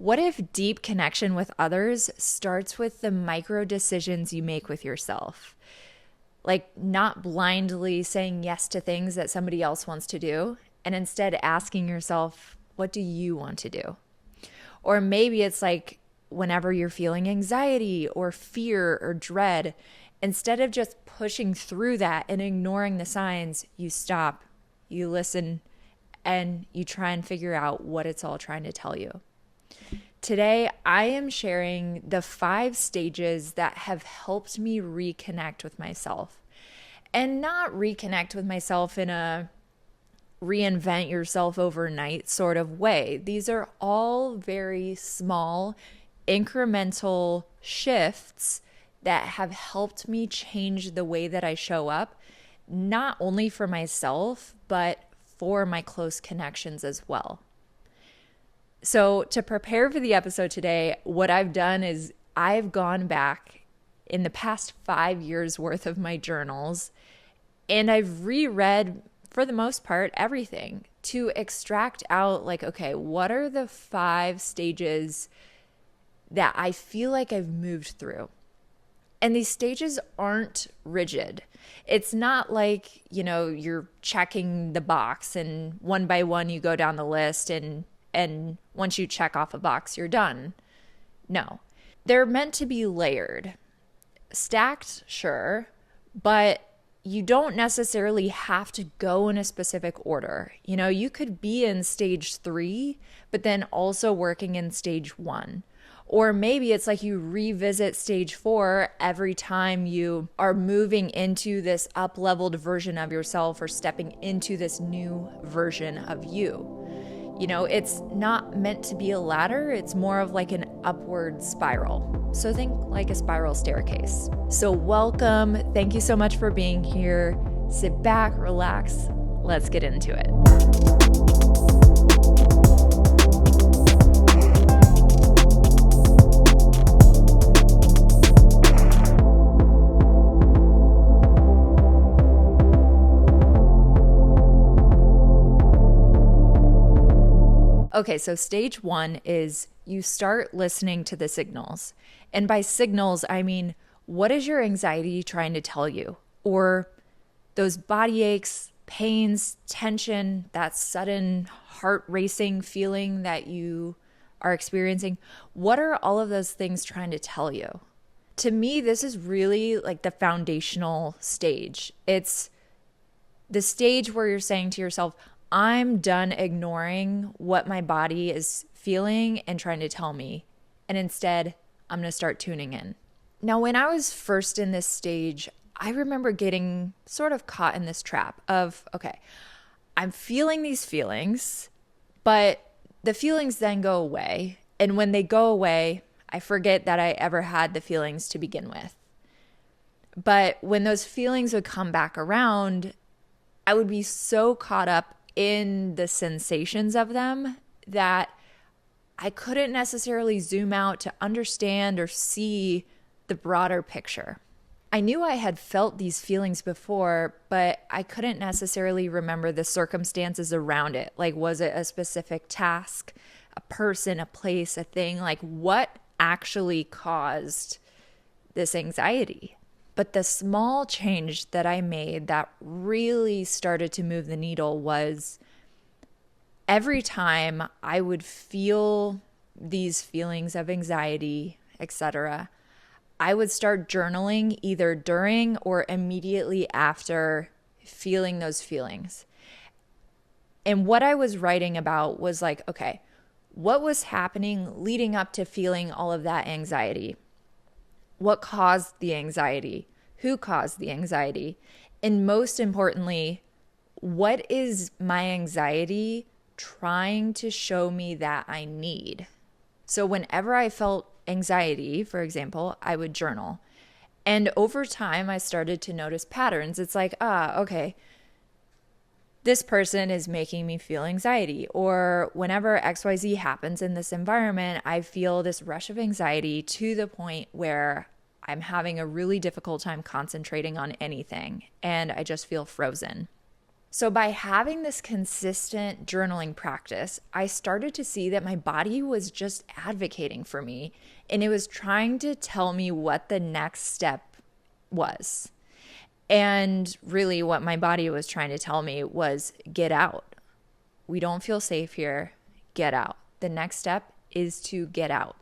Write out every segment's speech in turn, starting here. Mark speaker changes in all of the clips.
Speaker 1: What if deep connection with others starts with the micro decisions you make with yourself? Like not blindly saying yes to things that somebody else wants to do, and instead asking yourself, what do you want to do? Or maybe it's like whenever you're feeling anxiety or fear or dread, instead of just pushing through that and ignoring the signs, you stop, you listen, and you try and figure out what it's all trying to tell you. Today, I am sharing the 5 stages that have helped me reconnect with myself. And not reconnect with myself in a reinvent yourself overnight sort of way. These are all very small, incremental shifts that have helped me change the way that I show up, not only for myself, but for my close connections as well. So to prepare for the episode today, what I've done is I've gone back in the past 5 years worth of my journals, and I've reread, for the most part, everything to extract out like, okay, what are the 5 stages that I feel like I've moved through? And these stages aren't rigid. It's not like, you're checking the box and one by one you go down the list and once you check off a box, you're done. No, they're meant to be layered. Stacked, sure, but you don't necessarily have to go in a specific order. You could be in stage 3, but then also working in stage 1. Or maybe it's like you revisit stage 4 every time you are moving into this up-leveled version of yourself or stepping into this new version of you. It's not meant to be a ladder. It's more of like an upward spiral. So think like a spiral staircase. So welcome. Thank you so much for being here. Sit back, relax. Let's get into it. Okay, so stage 1 is you start listening to the signals. And by signals, I mean, what is your anxiety trying to tell you? Or those body aches, pains, tension, that sudden heart racing feeling that you are experiencing. What are all of those things trying to tell you? To me, this is really like the foundational stage. It's the stage where you're saying to yourself, I'm done ignoring what my body is feeling and trying to tell me. And instead, I'm going to start tuning in. Now, when I was first in this stage, I remember getting sort of caught in this trap of, okay, I'm feeling these feelings, but the feelings then go away. And when they go away, I forget that I ever had the feelings to begin with. But when those feelings would come back around, I would be so caught up in the sensations of them that I couldn't necessarily zoom out to understand or see the broader picture. I knew I had felt these feelings before, but I couldn't necessarily remember the circumstances around it. Like, was it a specific task, a person, a place, a thing? Like, what actually caused this anxiety? But the small change that I made that really started to move the needle was every time I would feel these feelings of anxiety, etc., I would start journaling either during or immediately after feeling those feelings. And what I was writing about was like, okay, what was happening leading up to feeling all of that anxiety? What caused the anxiety? Who caused the anxiety? And most importantly, what is my anxiety trying to show me that I need? So whenever I felt anxiety, for example, I would journal. And over time, I started to notice patterns. It's like, okay, this person is making me feel anxiety. Or whenever XYZ happens in this environment, I feel this rush of anxiety to the point where I'm having a really difficult time concentrating on anything, and I just feel frozen. So, by having this consistent journaling practice, I started to see that my body was just advocating for me and it was trying to tell me what the next step was. And really, what my body was trying to tell me was get out. We don't feel safe here. Get out. The next step is to get out.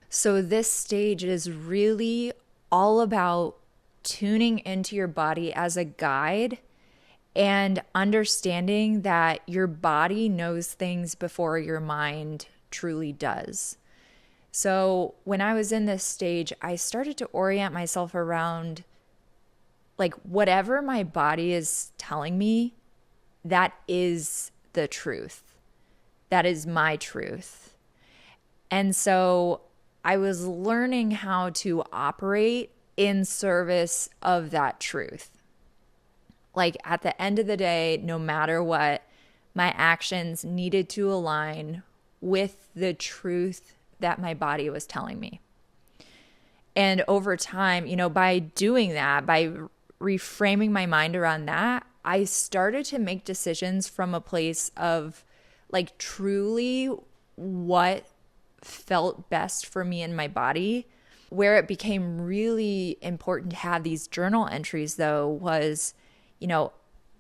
Speaker 1: So, this stage is really all about tuning into your body as a guide and understanding that your body knows things before your mind truly does. So when I was in this stage, I started to orient myself around like whatever my body is telling me, that is the truth. That is my truth. And so I was learning how to operate in service of that truth. Like at the end of the day, no matter what, my actions needed to align with the truth that my body was telling me. And over time, by doing that, by reframing my mind around that, I started to make decisions from a place of like truly what felt best for me and my body. Where it became really important to have these journal entries, though, was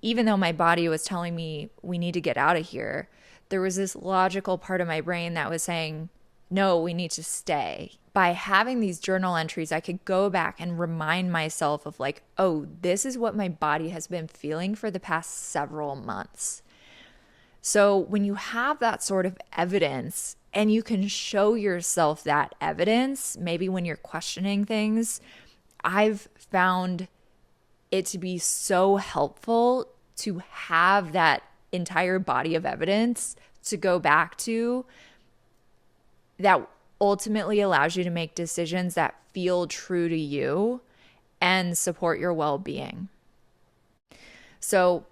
Speaker 1: even though my body was telling me we need to get out of here, there was this logical part of my brain that was saying, no, we need to stay. By having these journal entries, I could go back and remind myself of like, oh, this is what my body has been feeling for the past several months. So when you have that sort of evidence and you can show yourself that evidence, maybe when you're questioning things, I've found it to be so helpful to have that entire body of evidence to go back to that ultimately allows you to make decisions that feel true to you and support your well-being. So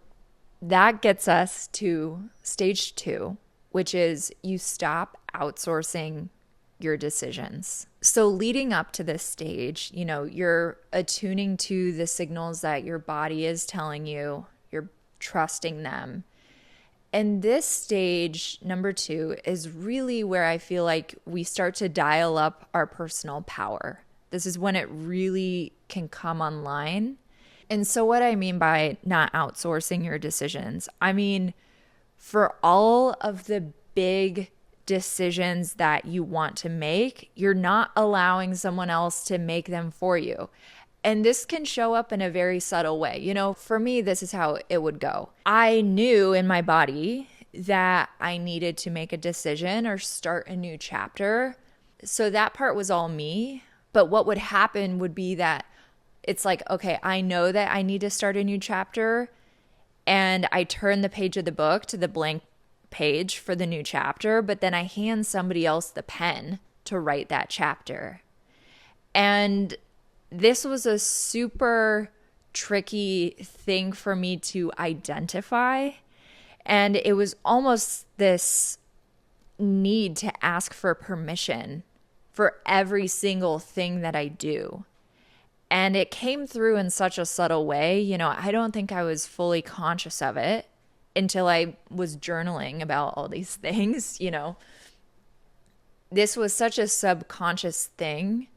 Speaker 1: that gets us to stage 2, which is you stop outsourcing your decisions. So leading up to this stage, you're attuning to the signals that your body is telling you, you're trusting them. And this stage, number 2, is really where I feel like we start to dial up our personal power. This is when it really can come online. And so what I mean by not outsourcing your decisions, I mean, for all of the big decisions that you want to make, you're not allowing someone else to make them for you. And this can show up in a very subtle way. For me, this is how it would go. I knew in my body that I needed to make a decision or start a new chapter. So that part was all me. But what would happen would be that it's like, okay, I know that I need to start a new chapter. And I turn the page of the book to the blank page for the new chapter, but then I hand somebody else the pen to write that chapter. And this was a super tricky thing for me to identify. And it was almost this need to ask for permission for every single thing that I do. And it came through in such a subtle way. I don't think I was fully conscious of it until I was journaling about all these things. This was such a subconscious thing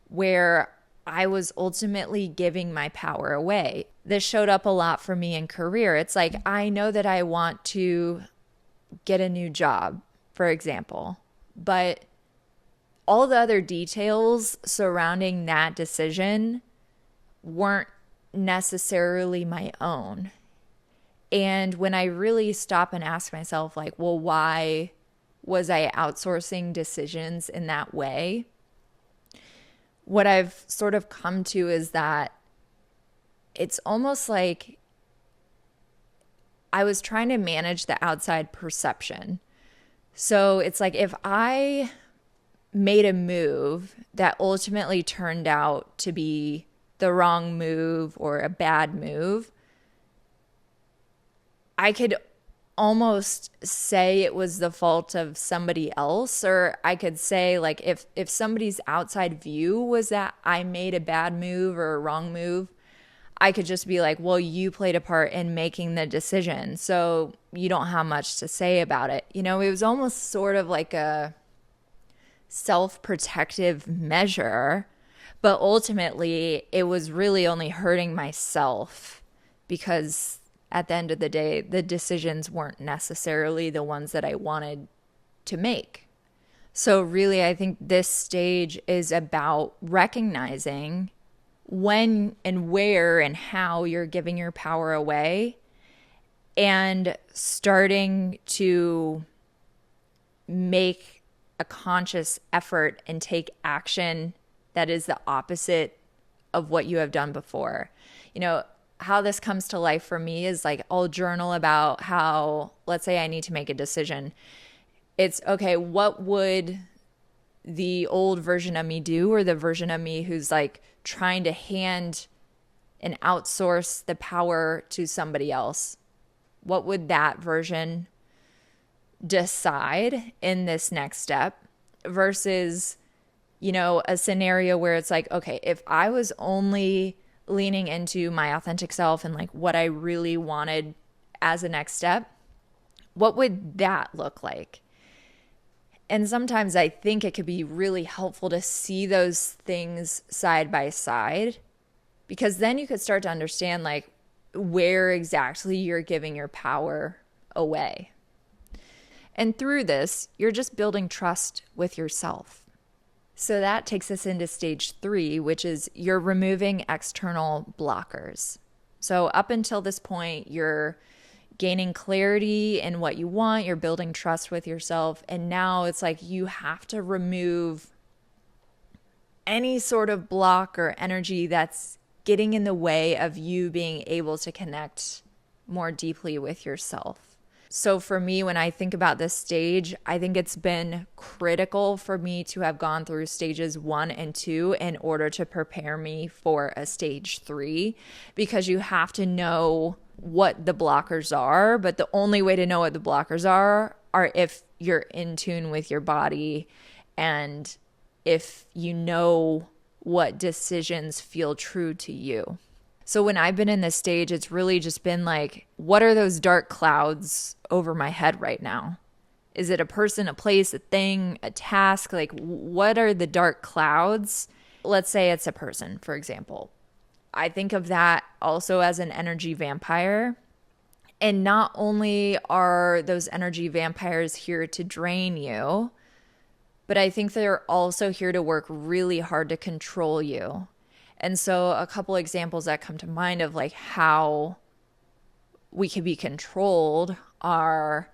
Speaker 1: where I was ultimately giving my power away. This showed up a lot for me in career. It's like, I know that I want to get a new job, for example, but all the other details surrounding that decision weren't necessarily my own. And when I really stop and ask myself, like, well, why was I outsourcing decisions in that way? What I've sort of come to is that it's almost like I was trying to manage the outside perception. So it's like if I made a move that ultimately turned out to be the wrong move or a bad move, I could almost say it was the fault of somebody else, or I could say like if somebody's outside view was that I made a bad move or a wrong move, I could just be like, well, you played a part in making the decision, so you don't have much to say about it. It was almost sort of like a self-protective measure, but ultimately it was really only hurting myself because at the end of the day, the decisions weren't necessarily the ones that I wanted to make. So really, I think this stage is about recognizing when and where and how you're giving your power away and starting to make a conscious effort and take action that is the opposite of what you have done before. How this comes to life for me is like I'll journal about how, let's say I need to make a decision. It's okay, what would the old version of me do, or the version of me who's like trying to hand and outsource the power to somebody else? What would that version decide in this next step versus, a scenario where it's like, okay, if I was only leaning into my authentic self and like what I really wanted as a next step, what would that look like? And sometimes I think it could be really helpful to see those things side by side, because then you could start to understand like where exactly you're giving your power away. And through this, you're just building trust with yourself. So that takes us into stage 3, which is you're removing external blockers. So up until this point, you're gaining clarity in what you want, you're building trust with yourself, and now it's like you have to remove any sort of block or energy that's getting in the way of you being able to connect more deeply with yourself. So for me, when I think about this stage, I think it's been critical for me to have gone through stages 1 and 2 in order to prepare me for a stage 3, because you have to know what the blockers are, but the only way to know what the blockers are if you're in tune with your body and if you know what decisions feel true to you. So when I've been in this stage, it's really just been like, what are those dark clouds over my head right now? Is it a person, a place, a thing, a task? Like, what are the dark clouds? Let's say it's a person, for example. I think of that also as an energy vampire. And not only are those energy vampires here to drain you, but I think they're also here to work really hard to control you. And so a couple examples that come to mind of like how we can be controlled are,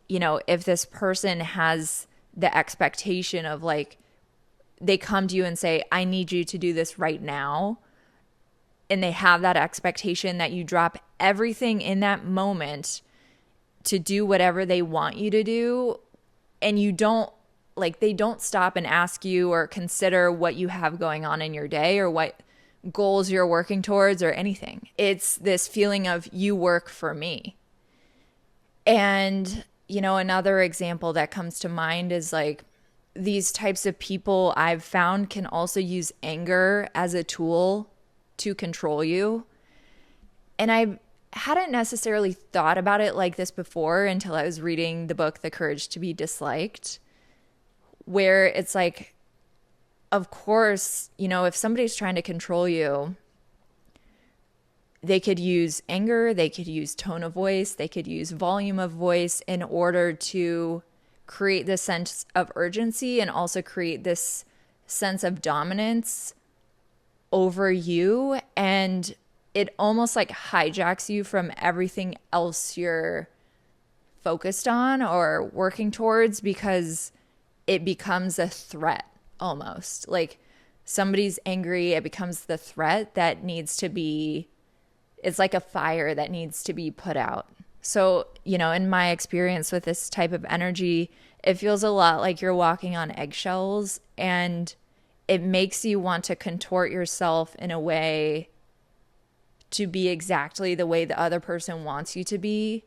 Speaker 1: if this person has the expectation of like, they come to you and say, I need you to do this right now. And they have that expectation that you drop everything in that moment to do whatever they want you to do. And you don't, they don't stop and ask you or consider what you have going on in your day or what goals you're working towards or anything. It's this feeling of you work for me. And, another example that comes to mind is like these types of people I've found can also use anger as a tool to control you. And I hadn't necessarily thought about it like this before until I was reading the book, The Courage to Be Disliked, where it's like, of course, if somebody's trying to control you, they could use anger, they could use tone of voice, they could use volume of voice in order to create this sense of urgency and also create this sense of dominance over you. And it almost like hijacks you from everything else you're focused on or working towards, because it becomes a threat almost. Like somebody's angry, it becomes the threat that needs to be, it's like a fire that needs to be put out. So, in my experience with this type of energy, it feels a lot like you're walking on eggshells, and it makes you want to contort yourself in a way to be exactly the way the other person wants you to be.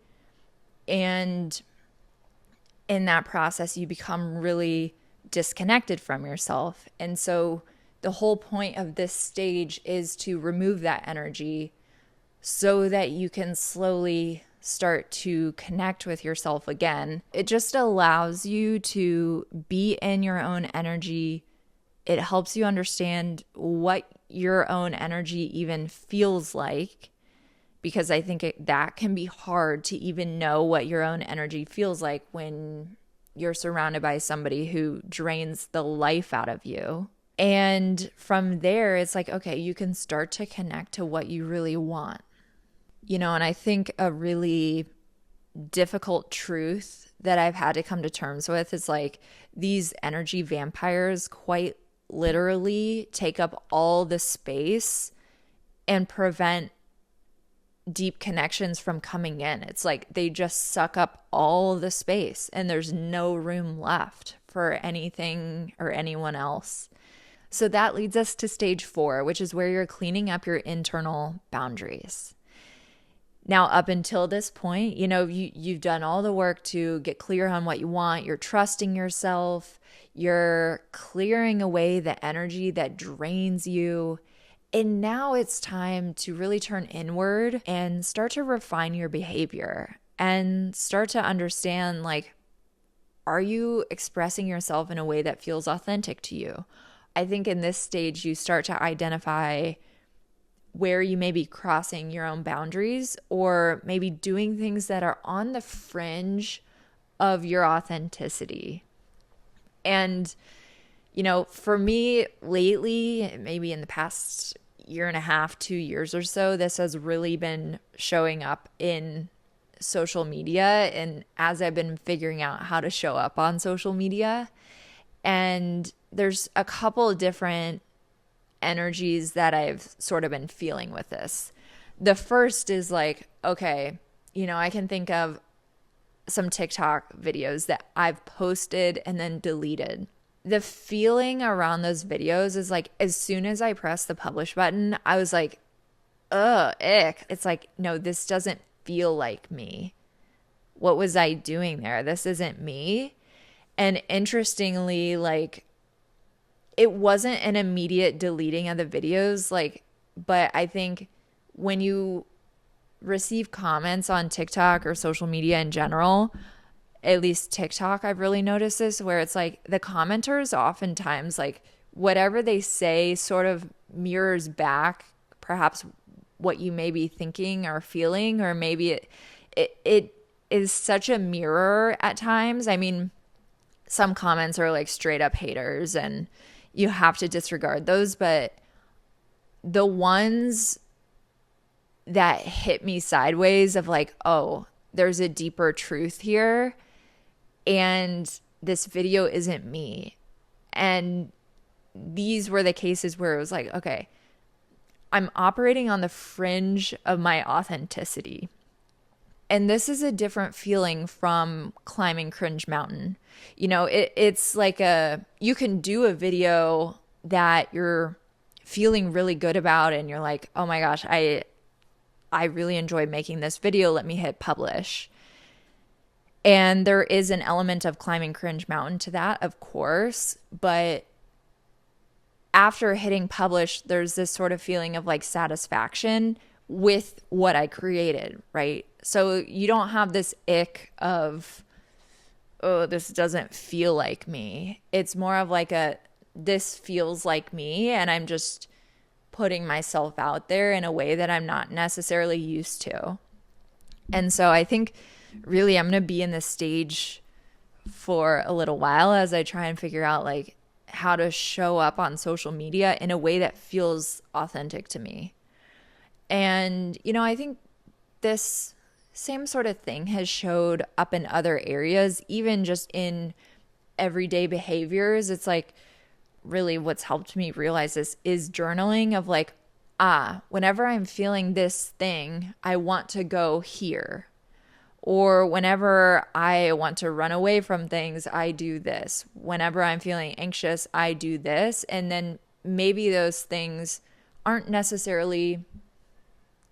Speaker 1: And in that process, you become really disconnected from yourself. And so The whole point of this stage is to remove that energy so that you can slowly start to connect with yourself again. It just allows you to be in your own energy. It helps you understand what your own energy even feels like, because I think that can be hard to even know what your own energy feels like when you're surrounded by somebody who drains the life out of you. And from there, it's like, okay, you can start to connect to what you really want. And I think a really difficult truth that I've had to come to terms with is like these energy vampires quite literally take up all the space and prevent deep connections from coming in. It's like they just suck up all the space and there's no room left for anything or anyone else. So that leads us to stage 4, which is where you're cleaning up your internal boundaries. Now, up until this point, you've done all the work to get clear on what you want. You're trusting yourself. You're clearing away the energy that drains you. And now it's time to really turn inward and start to refine your behavior and start to understand, like, are you expressing yourself in a way that feels authentic to you? I think in this stage, you start to identify where you may be crossing your own boundaries or maybe doing things that are on the fringe of your authenticity. And, for me lately, maybe in the past year and a half, 2 years or so, this has really been showing up in social media and as I've been figuring out how to show up on social media. And there's a couple of different energies that I've sort of been feeling with this. The first is like, okay, I can think of some TikTok videos that I've posted and then deleted. The feeling around those videos is like, as soon as I press the publish button, I was like, ugh, ick. It's like, no, this doesn't feel like me. What was I doing there? This isn't me. And interestingly, like, it wasn't an immediate deleting of the videos, but I think when you receive comments on TikTok or social media in general, at least TikTok, I've really noticed this, where it's like the commenters oftentimes, like, whatever they say sort of mirrors back perhaps what you may be thinking or feeling, or maybe it is such a mirror at times. I mean, some comments are like straight up haters and you have to disregard those, but the ones that hit me sideways of like, oh, there's a deeper truth here and this video isn't me. And these were the cases where it was like, okay, I'm operating on the fringe of my authenticity. And this is a different feeling from climbing Cringe Mountain. It's like you can do a video that you're feeling really good about and you're like, oh my gosh, I really enjoyed making this video. Let me hit publish. And there is an element of climbing Cringe Mountain to that, of course. But after hitting publish, there's this sort of feeling of like satisfaction with what I created, right? So you don't have this ick of, oh, this doesn't feel like me. It's more of like this feels like me, and I'm just putting myself out there in a way that I'm not necessarily used to. And so I think really I'm going to be in this stage for a little while as I try and figure out like how to show up on social media in a way that feels authentic to me. And, I think this same sort of thing has showed up in other areas, even just in everyday behaviors. It's like really what's helped me realize this is journaling of like, whenever I'm feeling this thing, I want to go here. Or whenever I want to run away from things, I do this. Whenever I'm feeling anxious, I do this. And then maybe those things aren't necessarily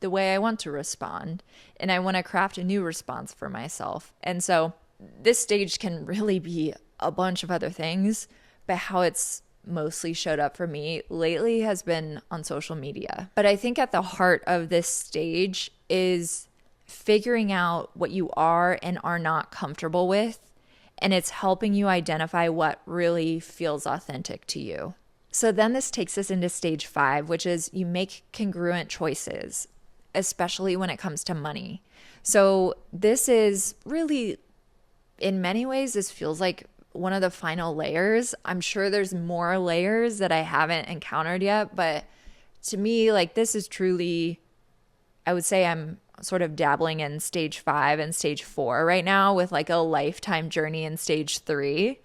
Speaker 1: the way I want to respond. And I want to craft a new response for myself. And so this stage can really be a bunch of other things, but how it's mostly showed up for me lately has been on social media. But I think at the heart of this stage is figuring out what you are and are not comfortable with. And it's helping you identify what really feels authentic to you. So then this takes us into stage 5, which is you make congruent choices, especially when it comes to money. So this is really, in many ways, this feels like one of the final layers. I'm sure there's more layers that I haven't encountered yet, but to me, like, this is truly, I would say I'm sort of dabbling in stage 5 and stage 4 right now, with like a lifetime journey in stage 3.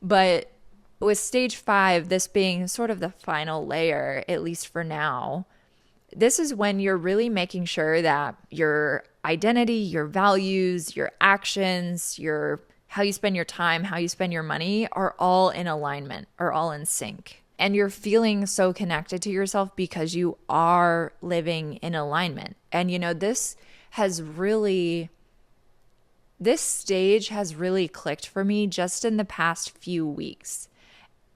Speaker 1: But with stage 5, this being sort of the final layer, at least for now, this is when you're really making sure that your identity, your values, your actions, how you spend your time, how you spend your money are all in alignment, are all in sync. And you're feeling so connected to yourself because you are living in alignment. And this stage has really clicked for me just in the past few weeks.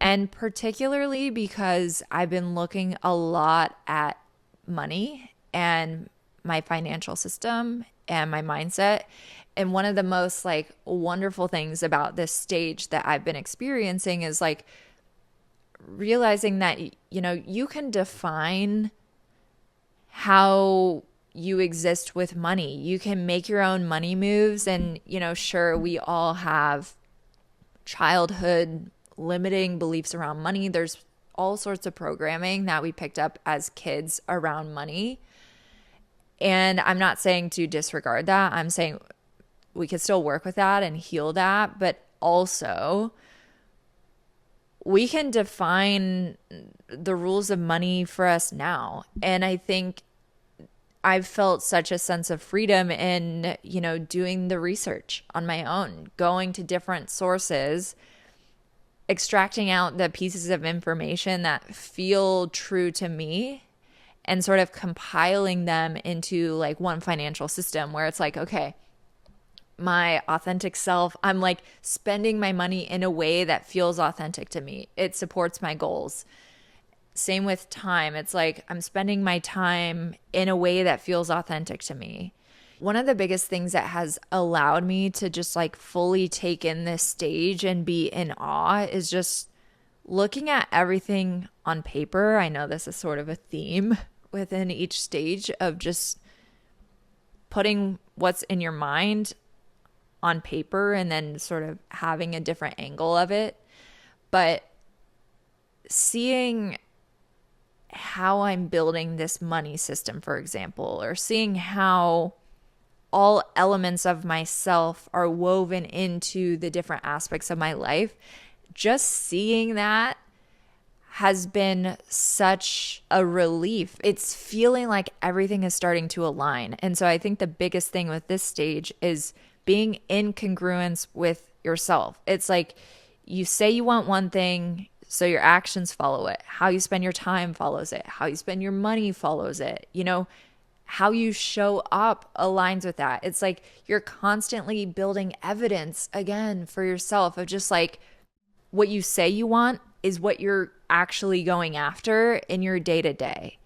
Speaker 1: And particularly because I've been looking a lot at money and my financial system and my mindset. And one of the most like wonderful things about this stage that I've been experiencing is like realizing that, you can define how you exist with money. You can make your own money moves. And, sure, we all have childhood limiting beliefs around money. There's all sorts of programming that we picked up as kids around money. And I'm not saying to disregard that. I'm saying we can still work with that and heal that, but also we can define the rules of money for us now. And I think I've felt such a sense of freedom in, doing the research on my own, going to different sources, extracting out the pieces of information that feel true to me and sort of compiling them into like one financial system where it's like, okay, my authentic self, I'm like spending my money in a way that feels authentic to me. It supports my goals. Same with time. It's like I'm spending my time in a way that feels authentic to me. One of the biggest things that has allowed me to just like fully take in this stage and be in awe is just looking at everything on paper. I know this is sort of a theme within each stage of just putting what's in your mind on paper and then sort of having a different angle of it. But seeing how I'm building this money system, for example, or seeing how all elements of myself are woven into the different aspects of my life, just seeing that has been such a relief. It's feeling like everything is starting to align. And so I think the biggest thing with this stage is being in congruence with yourself. It's like you say you want one thing, so your actions follow it. How you spend your time follows it. How you spend your money follows it. How you show up aligns with that. It's like you're constantly building evidence again for yourself of just like what you say you want is what you're actually going after in your day to day.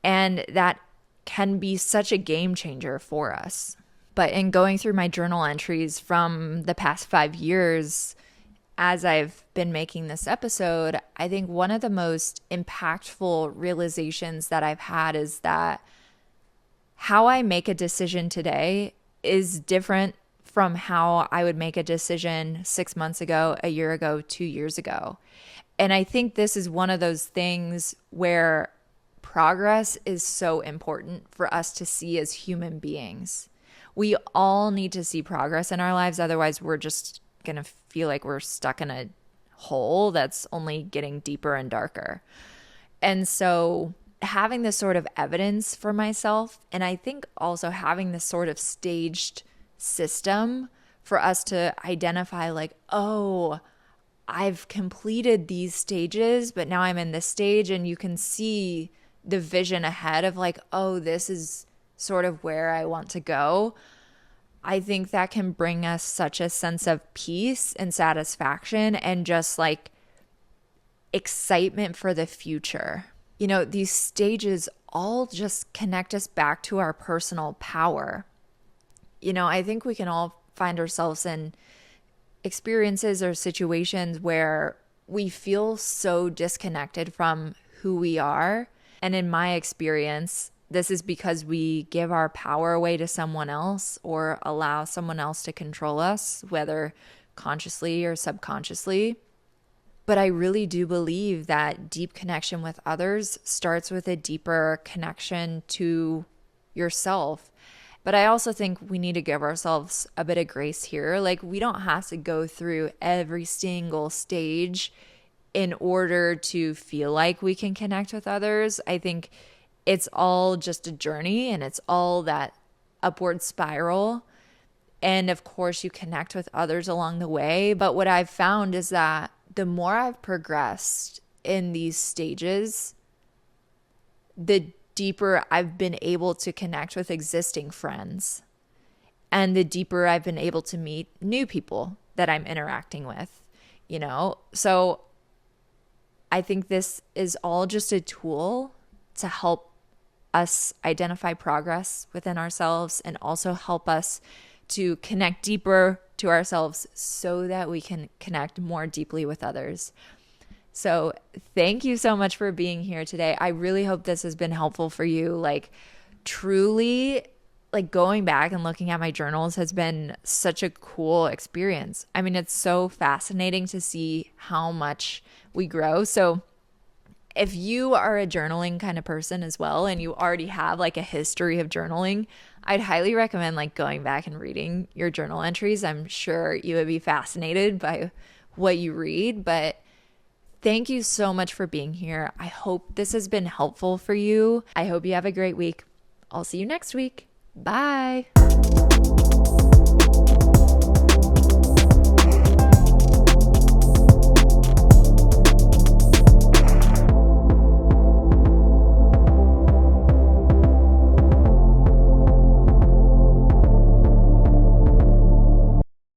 Speaker 1: And that can be such a game changer for us. But in going through my journal entries from the past 5 years, as I've been making this episode, I think one of the most impactful realizations that I've had is that how I make a decision today is different from how I would make a decision 6 months ago, a year ago, 2 years ago. And I think this is one of those things where progress is so important for us to see as human beings. We all need to see progress in our lives. Otherwise, we're just going to feel like we're stuck in a hole that's only getting deeper and darker. And so having this sort of evidence for myself, and I think also having this sort of staged system for us to identify like, oh, I've completed these stages, but now I'm in this stage, and you can see the vision ahead of like, oh, this is sort of where I want to go. I think that can bring us such a sense of peace and satisfaction and just like excitement for the future. You know, these stages all just connect us back to our personal power. You know, I think we can all find ourselves in experiences or situations where we feel so disconnected from who we are. And in my experience, this is because we give our power away to someone else or allow someone else to control us, whether consciously or subconsciously. But I really do believe that deep connection with others starts with a deeper connection to yourself. But I also think we need to give ourselves a bit of grace here. Like, we don't have to go through every single stage in order to feel like we can connect with others. I think it's all just a journey, and it's all that upward spiral. And of course, you connect with others along the way. But what I've found is that the more I've progressed in these stages, the deeper I've been able to connect with existing friends, and the deeper I've been able to meet new people that I'm interacting with, you know? So I think this is all just a tool to help us identify progress within ourselves and also help us to connect deeper to ourselves so that we can connect more deeply with others. So thank you so much for being here today. I really hope this has been helpful for you. Like, truly, like, going back and looking at my journals has been such a cool experience. I mean, it's so fascinating to see how much we grow. So if you are a journaling kind of person as well, and you already have like a history of journaling, I'd highly recommend like going back and reading your journal entries. I'm sure you would be fascinated by what you read. But thank you so much for being here. I hope this has been helpful for you. I hope you have a great week. I'll see you next week. Bye.